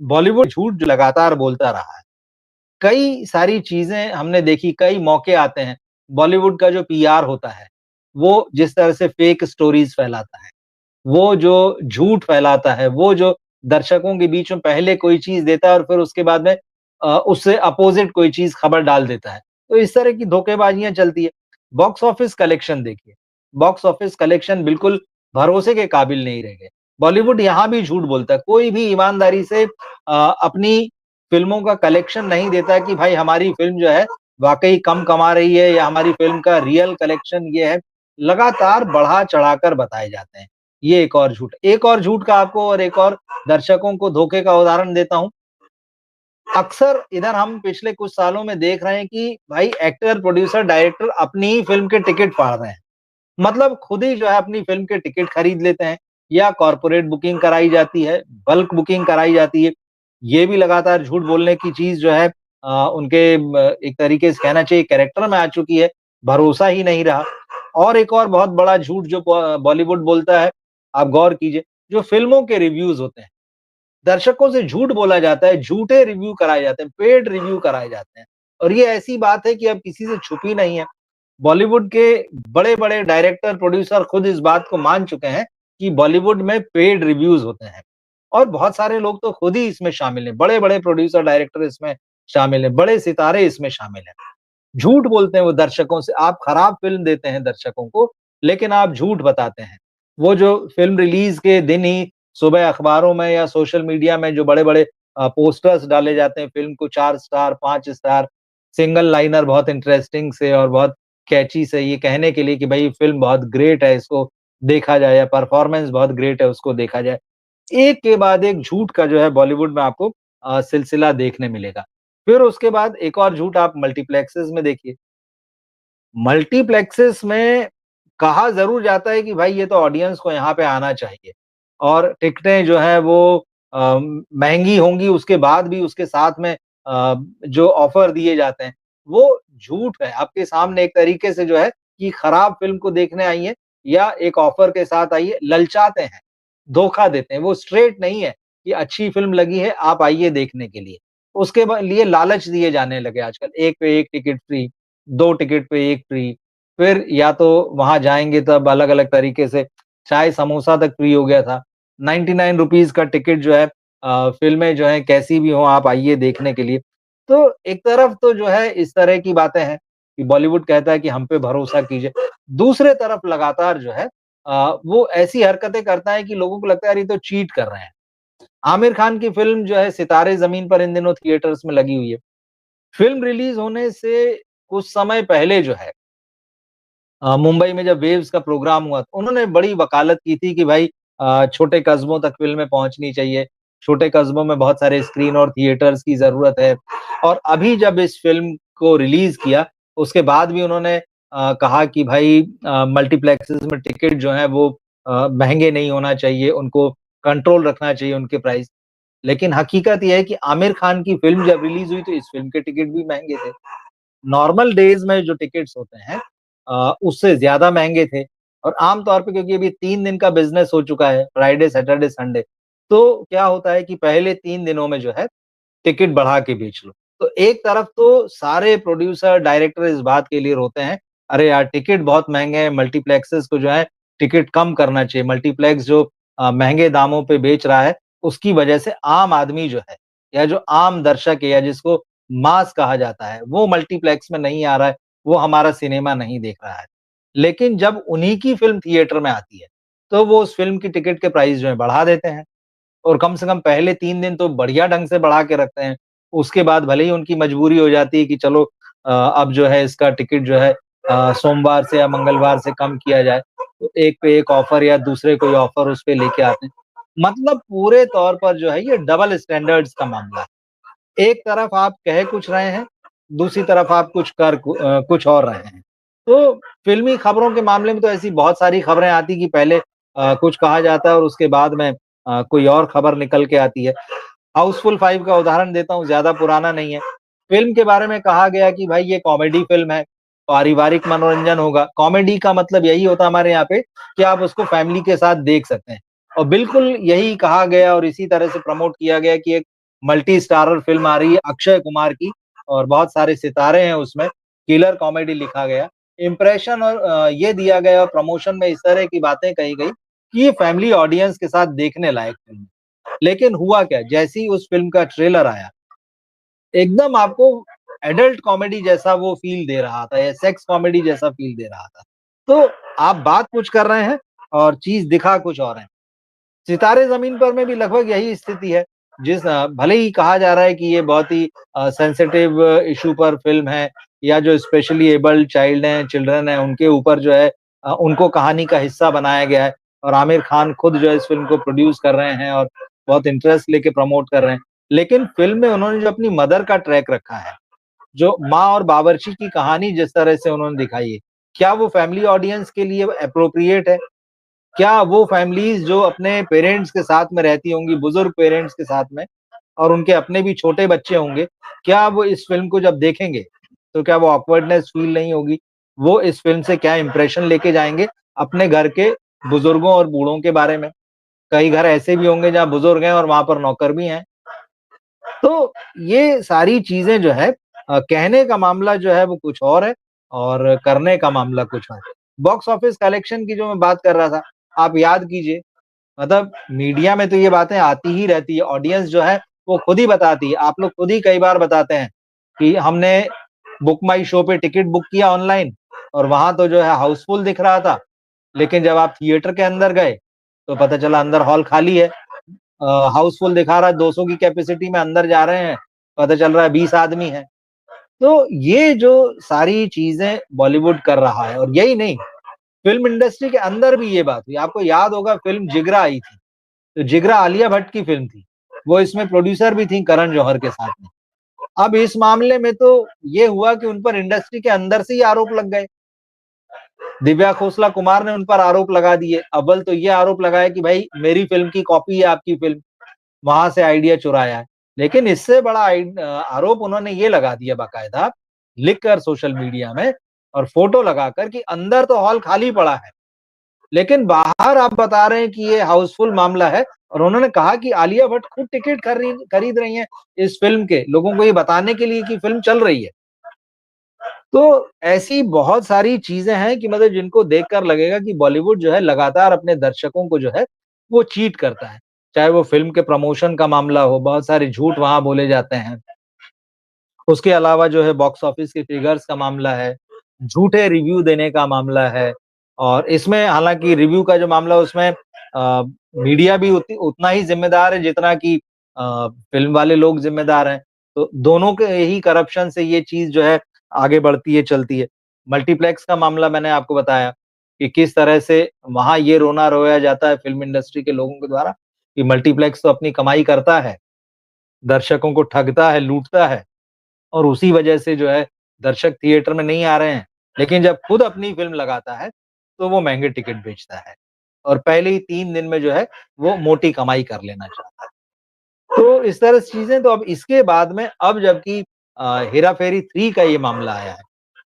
बॉलीवुड झूठ जो लगातार बोलता रहा है। कई सारी चीज़ें हमने देखी, कई मौके आते हैं। बॉलीवुड का जो पीआर होता है, वो जिस तरह से फेक स्टोरीज़ फैलाता है, वो जो झूठ फैलाता है, वो जो दर्शकों के बीच में पहले कोई चीज़ देता है और फिर उसके बाद में उससे अपोज़िट कोई चीज़ खबर डाल देता है। तो इस तरह की धोखेबाज़ियाँ चलती है। बॉक्स ऑफिस कलेक्शन देखिए, बॉक्स ऑफिस कलेक्शन बिल्कुल भरोसे के काबिल नहीं रह गए। बॉलीवुड यहाँ भी झूठ बोलता है, कोई भी ईमानदारी से अपनी फ़िल्मों का कलेक्शन नहीं देता कि भाई हमारी फ़िल्म जो है वाक़ई कम कमा रही है या हमारी फ़िल्म का रियल कलेक्शन ये है। लगातार बढ़ा-चढ़ाकर बताए जाते हैं। ये एक और झूठ। एक और झूठ का आपको और एक और दर्शकों को धोखे का उदाहरण देता हूँ। अक्सर इधर हम पिछले कुछ सालों में देख रहे हैं कि भाई एक्टर, प्रोड्यूसर, डायरेक्टर अपनी ही फ़िल्म के टिकट फाड़ रहे हैं। मतलब खुद ही जो है अपनी फ़िल्म के टिकट खरीद लेते हैं या कॉर्पोरेट बुकिंग कराई जाती है, बल्क बुकिंग कराई जाती है। ये भी लगातार झूठ बोलने की चीज़ जो है उनके एक तरीके से कहना चाहिए कैरेक्टर में आ चुकी है, भरोसा ही नहीं रहा। और एक और बहुत बड़ा झूठ जो बॉलीवुड बोलता है, आप गौर कीजिए, जो फ़िल्मों के रिव्यूज़ होते हैं। दर्शकों से झूठ बोला जाता है, झूठे रिव्यू कराए जाते हैं, पेड रिव्यू कराए जाते हैं और ये ऐसी बात है कि अब किसी से छुपी नहीं है। बॉलीवुड के बड़े-बड़े डायरेक्टर, प्रोड्यूसर खुद इस बात को मान चुके हैं कि बॉलीवुड में पेड रिव्यूज़ होते हैं और बहुत सारे लोग तो खुद ही इसमें शामिल हैं। बड़े-बड़े प्रोड्यूसर, डायरेक्टर इसमें शामिल हैं, बड़े सितारे इसमें शामिल हैं। झूठ बोलते हैं वो दर्शकों से, आप खराब फ़िल्म देते हैं दर्शकों को, लेकिन आप झूठ बताते हैं। वो जो फ़िल्म रिलीज़ के दिन ही सुबह अखबारों में या सोशल मीडिया में जो बड़े-बड़े पोस्टर्स डाले जाते हैं, फ़िल्म को 4 स्टार, 5 स्टार, सिंगल लाइनर बहुत इंटरेस्टिंग से और बहुत कैची से ये कहने के लिए कि भई फ़िल्म बहुत ग्रेट है, इसको देखा जाए या परफ़ॉर्मेंस बहुत ग्रेट है, उसको देखा जाए। एक के बाद एक झूठ का जो है बॉलीवुड में आपको सिलसिला देखने मिलेगा। फिर उसके बाद एक और झूठ आप मल्टीप्लेक्सेज़ में देखिए। मल्टीप्लेक्सेस में कहा ज़रूर जाता है कि भाई ये तो ऑडियंस को यहाँ पे आना चाहिए और टिकटें जो हैं वो महँगी होंगी उसके बाद भी उसके साथ में जो ऑफ़र दिए जाते हैं, वो झूठ है। आपके सामने एक तरीके से जो है कि खराब फ़िल्म को देखने आई हैं या एक ऑफ़र के साथ आई है, ललचाते हैं, धोखा देते हैं। वो स्ट्रेट नहीं है कि अच्छी फ़िल्म लगी है, आप आइए देखने के लिए। उसके लिए लालच दिए जाने लगे आजकल, 1 पे 1 टिकट फ्री। 2 टिकट पे 1 फ्री, फिर या तो वहाँ जाएँगे तब अलग-अलग तरीके से चाय समोसा तक फ्री हो गया था। 99 रुपीज़ का टिकट जो है फ़िल्में जो हैं कैसी भी हों आप आइए देखने के लिए। तो एक तरफ तो जो है इस तरह की बातें हैं कि बॉलीवुड कहता है कि हम पे भरोसा कीजिए। दूसरे तरफ लगातार जो है वो ऐसी हरकतें करता है कि लोगों को लगता है यार ये तो चीट कर रहे हैं। आमिर खान की फ़िल्म जो है सितारे ज़मीन पर इन दिनों थिएटर्स में लगी हुई है। फ़िल्म रिलीज़ होने से कुछ समय पहले जो है मुंबई में जब वेव्स का प्रोग्राम हुआ, तो उन्होंने बड़ी वकालत की थी कि भाई छोटे कस्बों तक फ़िल्में पहुँचनी चाहिए। छोटे कस्बों में बहुत सारे स्क्रीन और थिएटर्स की ज़रूरत है और अभी जब इस फ़िल्म को रिलीज़ किया, उसके बाद भी उन्होंने कहा कि भाई मल्टीप्लेक्सेस में टिकट जो हैं वो महँगे नहीं होना चाहिए, उनको कंट्रोल रखना चाहिए उनके प्राइस। लेकिन हकीकत ये है कि आमिर खान की फ़िल्म जब रिलीज़ हुई, तो इस फ़िल्म के टिकट भी महँगे थे। नॉर्मल डेज़ में जो टिकट्स होते हैं उससे ज़्यादा महँगे थे और आम तौर पे क्योंकि अभी 3 दिन का बिज़नेस हो चुका है, फ्राइडे, सैटरडे, संडे, तो क्या होता है कि पहले 3 दिनों में जो है टिकट बढ़ा के बेच लो। तो एक तरफ तो सारे प्रोड्यूसर, डायरेक्टर इस बात के लिए रोते हैं, अरे यार टिकट बहुत महँगे हैं, मल्टीप्लेक्सेस को जो है टिकट कम करना चाहिए। मल्टीप्लेक्स जो महँगे दामों पे बेच रहा है, उसकी वजह से आम आदमी जो है या जो आम दर्शक है या जिसको मास कहा जाता है, वो मल्टीप्लेक्स में नहीं आ रहा है, वो हमारा सिनेमा नहीं देख रहा है। लेकिन जब उन्हीं की फ़िल्म थिएटर में आती है, तो वो उस फ़िल्म की टिकट के प्राइस जो है बढ़ा देते हैं। और कम से कम पहले 3 दिन तो बढ़िया ढंग से बढ़ा के रखते हैं। उसके बाद भले ही उनकी मजबूरी हो जाती है कि चलो अब जो है इसका टिकट जो है सोमवार से या मंगलवार से कम किया जाए, तो एक पे एक ऑफ़र या दूसरे कोई ऑफ़र उस पे लेके आते हैं। मतलब पूरे तौर पर जो है ये डबल स्टैंडर्ड्स का मामला है। एक तरफ आप कह कुछ रहे हैं, दूसरी तरफ आप कुछ और रहे हैं। तो फ़िल्मी खबरों के मामले में तो ऐसी बहुत सारी खबरें आती कि पहले कुछ कहा जाता है और उसके बाद में कोई और खबर निकल के आती है। हाउसफुल 5 का उदाहरण देता हूँ, ज़्यादा पुराना नहीं है। फ़िल्म के बारे में कहा गया कि भाई ये कॉमेडी फ़िल्म है, पारिवारिक मनोरंजन होगा। कॉमेडी का मतलब यही होता है हमारे यहाँ पे कि आप उसको फ़ैमिली के साथ देख सकते हैं। और बिल्कुल यही कहा गया और इसी तरह से प्रमोट किया गया कि एक मल्टी स्टारर फ़िल्म आ रही है अक्षय कुमार की और बहुत सारे सितारे हैं उसमें, किलर कॉमेडी लिखा गया। इम्प्रेशन और ये दिया गया प्रमोशन में इस तरह की बातें कही गई कि ये फैमिली ऑडियंस के साथ देखने लायक फ़िल्म है। लेकिन हुआ क्या, जैसे ही उस फ़िल्म का ट्रेलर आया, एकदम आपको एडल्ट कॉमेडी जैसा वो फ़ील दे रहा था या सेक्स कॉमेडी जैसा फ़ील दे रहा था। तो आप बात कुछ कर रहे हैं और चीज़ दिखा कुछ और है। सितारे ज़मीन पर में भी लगभग यही स्थिति है। भले ही कहा जा रहा है कि ये बहुत ही सेंसिटिव इश्यू पर फ़िल्म है या जो स्पेशली एबल्ड चाइल्ड हैं, चिल्ड्रन हैं, उनके ऊपर जो है उनको कहानी का हिस्सा बनाया गया है और आमिर खान खुद जो है इस फ़िल्म को प्रोड्यूस कर रहे हैं और बहुत इंटरेस्ट लेके प्रमोट कर रहे हैं। लेकिन फ़िल्म में उन्होंने जो अपनी मदर का ट्रैक रखा है, जो माँ और बावर्ची की कहानी जिस तरह से उन्होंने दिखाई है, क्या वो फैमिली ऑडियंस के लिए एप्रोप्रिएट है? क्या वो फैमिलीज़ जो अपने पेरेंट्स के साथ में रहती होंगी, बुज़ुर्ग पेरेंट्स के साथ में और उनके अपने भी छोटे बच्चे होंगे, क्या वो इस फ़िल्म को जब देखेंगे, तो क्या वो ऑकवर्डनेस फ़ील नहीं होगी? वो इस फ़िल्म से क्या इंप्रेशन लेके जाएँगे अपने घर के बुज़ुर्गों और बूढ़ों के बारे में? कई घर ऐसे भी होंगे जहाँ बुज़ुर्ग हैं और वहाँ पर नौकर भी हैं। तो ये सारी चीज़ें जो है कहने का मामला जो है वो कुछ और है और करने का मामला कुछ और है। बॉक्स ऑफिस कलेक्शन की जो मैं बात कर रहा था, आप याद कीजिए मतलब मीडिया में तो ये बातें आती ही रहती है, ऑडियंस जो है वो खुद ही बताती है। आप लोग खुद ही कई बार बताते हैं कि हमने बुक माई शो पे टिकट बुक किया ऑनलाइन और वहाँ तो जो है हाउसफुल दिख रहा था, लेकिन जब आप थिएटर के अंदर गए, तो पता चला अंदर हॉल खाली है। हाउसफुल दिखा रहा है 200 की कैपेसिटी में अंदर जा रहे हैं, पता चल रहा है 20 आदमी हैं। तो ये जो सारी चीज़ें बॉलीवुड कर रहा है और यही नहीं, फ़िल्म इंडस्ट्री के अंदर भी ये बात हुई। आपको याद होगा फ़िल्म जिगरा आई थी, तो जिगरा आलिया भट्ट की फ़िल्म थी। वो इसमें प्रोड्यूसर भी थी करण जौहर के साथ में। अब इस मामले में तो ये हुआ कि उन पर इंडस्ट्री के अंदर से ही आरोप लग गए। दिव्या खोसला कुमार ने उन पर आरोप लगा दिए। अव्वल तो ये आरोप लगाया कि भाई मेरी फ़िल्म की कॉपी है आपकी फ़िल्म। वहाँ से आइडिया चुराया है। लेकिन इससे बड़ा आरोप उन्होंने ये लगा दिया बाकायदा, लिखकर सोशल मीडिया में और फ़ोटो लगाकर कि अंदर तो हॉल खाली पड़ा है, लेकिन बाहर आप बता रहे हैं कि ये हाउसफुल मामला है और उन्होंने कहा कि आलिया भट्ट खुद टिकट खरीद रही हैं इस फ़िल्म के, लोगों को ये बताने के लिए कि फ़िल्म चल रही है। तो ऐसी बहुत सारी चीज़ें हैं कि मतलब जिनको देखकर लगेगा कि बॉलीवुड जो है लगातार अपने दर्शकों को जो है, वो चीट करता है। चाहे वो फ़िल्म के प्रमोशन का मामला हो, बहुत सारे झूठ वहाँ बोले जाते हैं। उसके अलावा जो है बॉक्स ऑफिस के फिगर्स का मामला है, झूठे रिव्यू देने का मामला है और इसमें हालाँकि रिव्यू का जो मामला है उसमें मीडिया भी उतना ही ज़िम्मेदार है जितना कि फ़िल्म वाले लोग ज़िम्मेदार हैं। तो दोनों के ही करप्शन से ये चीज़ जो है आगे बढ़ती है, चलती है। मल्टीप्लेक्स का मामला मैंने आपको बताया कि किस तरह से वहाँ ये रोना रोया जाता है फ़िल्म इंडस्ट्री के लोगों के द्वारा कि मल्टीप्लेक्स तो अपनी कमाई करता है, दर्शकों को ठगता है, लूटता है। और उसी वजह से जो है दर्शक थिएटर में नहीं आ रहे हैं। लेकिन जब खुद अपनी फ़िल्म लगाता है, तो वो महँगे टिकट बेचता है और पहले ही 3 दिन में जो है वो मोटी कमाई कर लेना चाहता है। तो इस तरह से चीज़ें तो अब इसके बाद में अब जबकि हेरा-फेरी 3 का ये मामला आया है,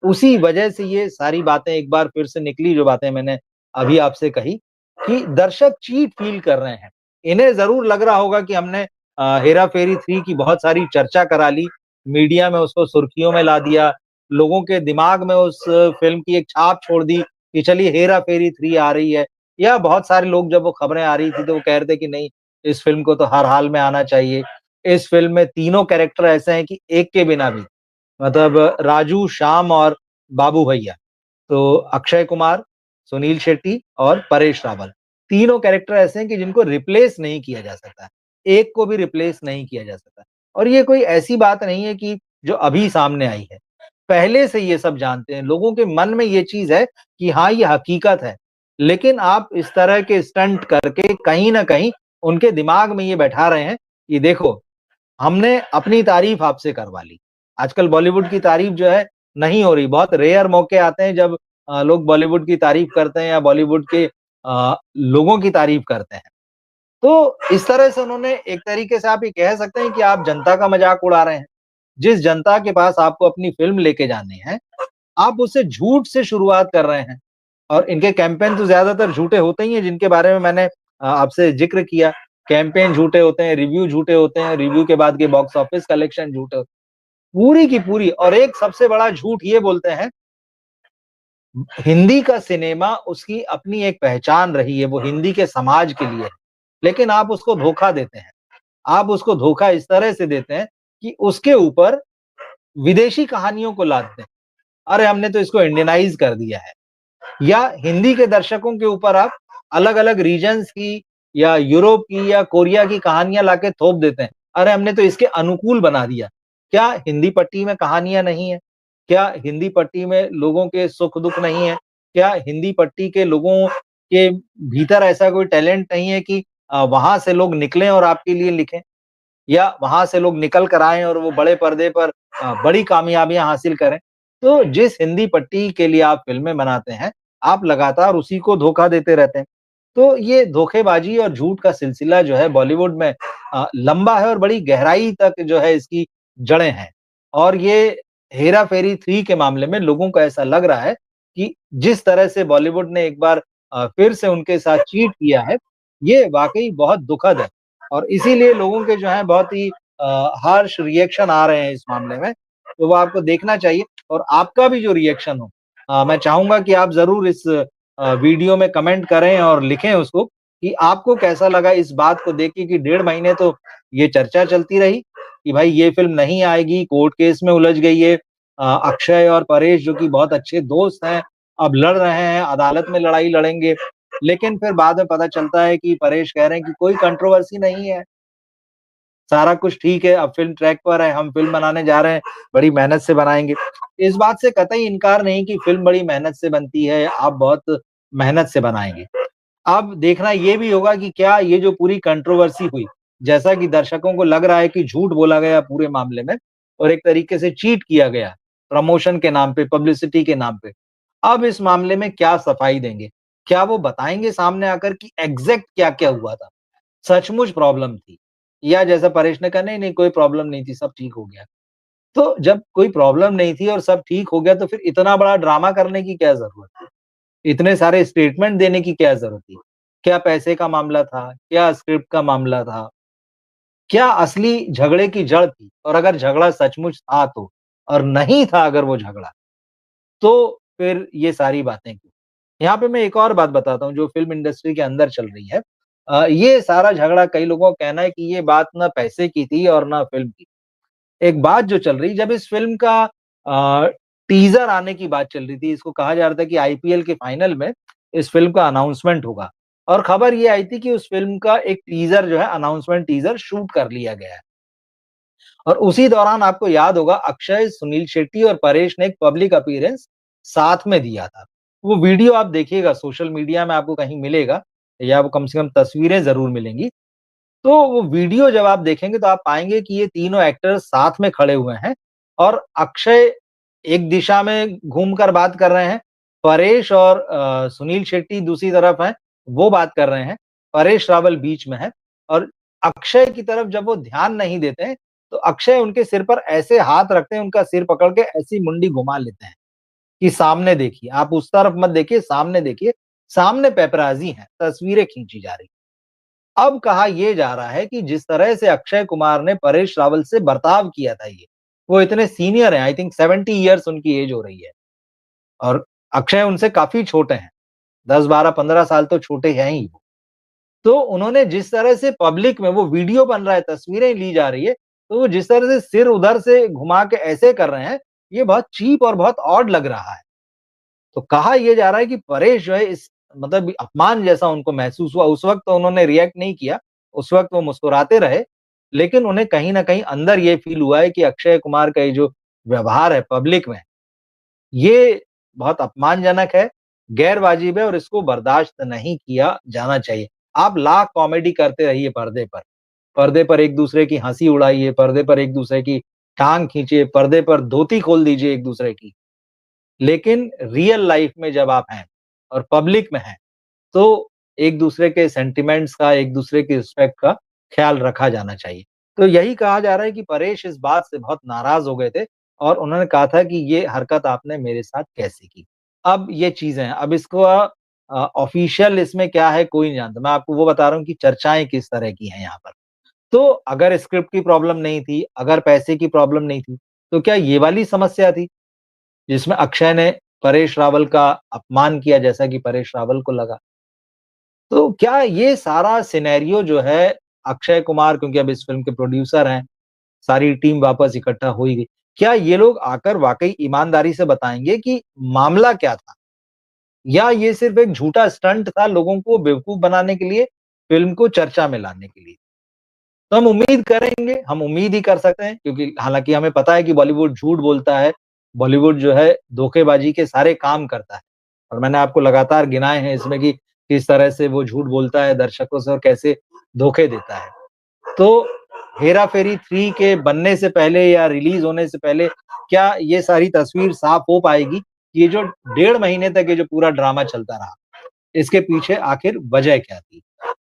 उसी वजह से ये सारी बातें एक बार फिर से निकली जो बातें मैंने अभी आपसे कही कि दर्शक चीट फ़ील कर रहे हैं। इन्हें ज़रूर लग रहा होगा कि हमने हेरा-फेरी 3 की बहुत सारी चर्चा करा ली, मीडिया में उसको सुर्खियों में ला दिया, लोगों के दिमाग में उस फ़िल्म की एक छाप छोड़ दी कि चलिए हेरा-फेरी 3 आ रही है या बहुत सारे लोग जब वो खबरें आ रही थी तो वो कह रहे थे कि नहीं इस फ़िल्म को तो हर हाल में आना चाहिए। इस फ़िल्म में तीनों कैरेक्टर ऐसे हैं कि एक के बिना भी मतलब राजू, श्याम और बाबू भैया। तो अक्षय कुमार, सुनील शेट्टी और परेश रावल, तीनों कैरेक्टर ऐसे हैं कि जिनको रिप्लेस नहीं किया जा सकता। एक को भी रिप्लेस नहीं किया जा सकता। और ये कोई ऐसी बात नहीं है कि जो अभी सामने आई है। पहले से ये सब जानते हैं, लोगों के मन में ये चीज़ है कि हाँ, ये हकीकत है। लेकिन आप इस तरह के स्टंट करके कहीं न कहीं उनके दिमाग में ये बैठा रहे हैं कि देखो, हमने अपनी तारीफ़ आपसे करवा ली। आजकल बॉलीवुड की तारीफ़ जो है नहीं हो रही, बहुत रेयर मौके आते हैं जब लोग बॉलीवुड की तारीफ़ करते हैं या बॉलीवुड के लोगों की तारीफ़ करते हैं। तो इस तरह से उन्होंने एक तरीके से आप ये कह सकते हैं कि आप जनता का मज़ाक उड़ा रहे हैं। जिस जनता के पास आपको अपनी फ़िल्म लेके जानी है, आप उससे झूठ से शुरुआत कर रहे हैं। और इनके कैंपेन तो ज़्यादातर झूठे होते ही हैं जिनके बारे में मैंने आपसे ज़िक्र किया। कैंपेन झूठे होते हैं, रिव्यू झूठे होते हैं, रिव्यू के बाद के बॉक्स ऑफिस कलेक्शन झूठे होते हैं। पूरी की पूरी और एक सबसे बड़ा झूठ ये बोलते हैं, हिंदी का सिनेमा उसकी अपनी एक पहचान रही है, वो हिंदी के समाज के लिए है। लेकिन आप उसको धोखा देते हैं। आप उसको धोखा इस तरह से देते हैं कि उसके ऊपर विदेशी कहानियों को लादते हैं। अरे हमने तो इसको इंडियनाइज़ कर दिया है। या हिंदी के दर्शकों के ऊपर आप अलग-अलग रीजन्स की या यूरोप की या कोरिया की कहानियाँ लाके थोप देते हैं। अरे हमने तो इसके अनुकूल बना दिया। क्या हिंदी पट्टी में कहानियाँ नहीं है? क्या हिंदी पट्टी में लोगों के सुख-दुःख नहीं है? क्या हिंदी पट्टी के लोगों के भीतर ऐसा कोई टैलेंट नहीं है कि वहाँ से लोग निकलें और आपके लिए लिखें? या वहाँ से लोग निकल कर आएँ और वो बड़े पर्दे पर बड़ी कामयाबियाँ हासिल करें। तो जिस हिंदी पट्टी के लिए आप फ़िल्में बनाते हैं, आप लगातार उसी को धोखा देते रहते हैं। तो ये धोखेबाज़ी और झूठ का सिलसिला जो है बॉलीवुड में लंबा है और बड़ी गहराई तक जो है इसकी जड़ें हैं। और ये हेरा-फेरी 3 के मामले में लोगों को ऐसा लग रहा है कि जिस तरह से बॉलीवुड ने एक बार फिर से उनके साथ चीट किया है, ये वाक़ई बहुत दुखद है। और इसीलिए लोगों के जो है बहुत ही हार्श रिएक्शन आ रहे हैं इस मामले में, तो वो आपको देखना चाहिए और आपका भी जो रिएक्शन हो मैं चाहूँगा कि आप ज़रूर इस वीडियो में कमेंट करें और लिखें उसको कि आपको कैसा लगा इस बात को देख के कि डेढ़ महीने तो ये चर्चा चलती रही कि भाई ये फ़िल्म नहीं आएगी, कोर्ट केस में उलझ गई है। अक्षय और परेश जो कि बहुत अच्छे दोस्त हैं, अब लड़ रहे हैं, अदालत में लड़ाई लड़ेंगे। लेकिन फिर बाद में पता चलता है कि परेश कह रहे हैं कि कोई कंट्रोवर्सी नहीं है, सारा कुछ ठीक है, अब फ़िल्म ट्रैक पर है, हम फ़िल्म बनाने जा रहे हैं, बड़ी मेहनत से बनाएँगे। इस बात से कतई इनकार नहीं कि फ़िल्म बड़ी मेहनत से बनती है, आप बहुत मेहनत से बनाएँगे। अब देखना ये भी होगा कि क्या ये जो पूरी कंट्रोवर्सी हुई, जैसा कि दर्शकों को लग रहा है कि झूठ बोला गया पूरे मामले में और एक तरीके से चीट किया गया, प्रमोशन के नाम पे, पब्लिसिटी के नाम पे। अब इस मामले में क्या सफाई देंगे? क्या वो बताएँगे सामने आकर कि एग्ज़ैक्ट क्या-क्या हुआ था? सचमुच प्रॉब्लम थी या जैसा परेश ने कहा नहीं कोई प्रॉब्लम नहीं थी, सब ठीक हो गया। तो जब कोई प्रॉब्लम नहीं थी और सब ठीक हो गया तो फिर इतना बड़ा ड्रामा करने की क्या ज़रूरत थी? इतने सारे स्टेटमेंट देने की क्या ज़रूरत थी? क्या पैसे का मामला था? क्या स्क्रिप्ट का मामला था? क्या असली झगड़े की जड़ थी? और अगर झगड़ा सचमुच था तो और नहीं था अगर वो झगड़ा, तो फिर ये सारी बातें क्यों? यहाँ पे मैं एक और बात बताता हूँ जो फ़िल्म इंडस्ट्री के अंदर चल रही है। ये सारा झगड़ा कई लोगों का कहना है कि ये बात ना पैसे की थी और ना फ़िल्म की। एक बात जो चल रही जब इस फ़िल्म का अ, टीज़र आने की बात चल रही थी, इसको कहा जा रहा था कि आईपीएल के फाइनल में इस फ़िल्म का अनाउंसमेंट होगा और खबर ये आई थी कि उस फ़िल्म का एक टीज़र जो है अनाउंसमेंट टीज़र शूट कर लिया गया है। और उसी दौरान आपको याद होगा अक्षय, सुनील शेट्टी और परेश ने एक पब्लिक अपीयरेंस साथ में दिया था। वो वीडियो आप देखिएगा सोशल मीडिया में आपको कहीं मिलेगा या वो कम से कम तस्वीरें ज़रूर मिलेंगी। तो वो वीडियो जब आप देखेंगे तो आप पाएँगे कि ये तीनों एक्टर्स साथ में खड़े हुए हैं और अक्षय एक दिशा में घूमकर बात कर रहे हैं, परेश और सुनील शेट्टी दूसरी तरफ हैं, वो बात कर रहे हैं, परेश रावल बीच में है और अक्षय की तरफ जब वो ध्यान नहीं देते हैं, तो अक्षय उनके सिर पर ऐसे हाथ रखते हैं, उनका सिर पकड़ के ऐसी मुंडी घुमा लेते हैं कि सामने देखिए, आप उस तरफ मत देखिए, सामने पेपराज़ी हैं, तस्वीरें खींची जा रही हैं। अब कहा ये जा रहा है कि जिस तरह से अक्षय कुमार ने परेश रावल से बर्ताव किया था ये, वो इतने सीनियर हैं, आई थिंक 70 इयर्स उनकी एज हो रही है और अक्षय उनसे काफ़ी छोटे हैं, 10, 12, 15 साल तो छोटे हैं ही वो। तो उन्होंने जिस तरह से पब्लिक में वो वीडियो बन रहा है, तस्वीरें ली जा रही है, तो वो जिस तरह से सिर उधर से घुमा के ऐसे कर रहे हैं, ये बहुत चीप और बहुत ऑड लग रहा है। तो कहा ये जा रहा है कि परेश जो है इस मतलब अपमान जैसा उनको महसूस हुआ, उस वक़्त तो उन्होंने रिएक्ट नहीं किया, उस वक़्त वो मुस्कुराते रहे, लेकिन उन्हें कहीं न कहीं अंदर ये फ़ील हुआ है कि अक्षय कुमार का ये जो व्यवहार है पब्लिक में, ये बहुत अपमानजनक है, गैर-वाजिब है और इसको बर्दाश्त नहीं किया जाना चाहिए। आप लाख कॉमेडी करते रहिए पर्दे पर एक-दूसरे की हँसी उड़ाइए, पर्दे पर एक-दूसरे की टाँग खींचिए, पर्दे पर धोती खोल दीजिए एक-दूसरे की। लेकिन रियल लाइफ में जब आप हैं और पब्लिक में हैं, तो एक-दूसरे के सेंटिमेंट्स का, एक-दूसरे की रिस्पेक्ट का ख़्याल रखा जाना चाहिए। तो यही कहा जा रहा है कि परेश इस बात से बहुत नाराज़ हो गए थे और उन्होंने कहा था कि ये हरकत आपने मेरे साथ कैसे की? अब ये चीज़ें हैं, अब इसको ऑफ़िशियल इसमें क्या है कोई नहीं जानता। मैं आपको वो बता रहा हूँ कि चर्चाएँ किस तरह की हैं यहाँ पर। तो अगर स्क्रिप्ट की प्रॉब्लम नहीं थी, अगर पैसे की प्रॉब्लम नहीं थी, तो क्या ये वाली समस्या थी? जिसमें अक्षय ने परेश रावल का अपमान किया जैसा कि परेश रावल को लगा। तो क्या ये सारा सिनेरियो जो है अक्षय कुमार क्योंकि अब इस फ़िल्म के प्रोड्यूसर हैं, सारी टीम वापस इकट्ठा हो ही गई। क्या ये लोग आकर वाक़ई ईमानदारी से बताएँगे कि मामला क्या था? या ये सिर्फ़ एक झूठा स्टंट था लोगों को बेवकूफ़ बनाने के लिए, फ़िल्म को चर्चा में लाने के लिए? तो हम उम्मीद करेंगे, हम उम्मीद ही कर सकते हैं क्योंकि हालाँकि हमें पता है कि बॉलीवुड झूठ बोलता है, बॉलीवुड जो है धोखेबाज़ी के सारे काम करता है। और मैंने आपको लगातार गिनाए हैं इसमें कि किस तरह से वो झूठ बोलता है दर्शकों से और कैसे धोखे देता है। तो हेरा-फेरी 3 के बनने से पहले या रिलीज़ होने से पहले क्या ये सारी तस्वीर साफ हो पाएगी? ये जो 1.5 महीने तक ये जो पूरा ड्रामा चलता रहा, इसके पीछे आखिर वजह क्या थी?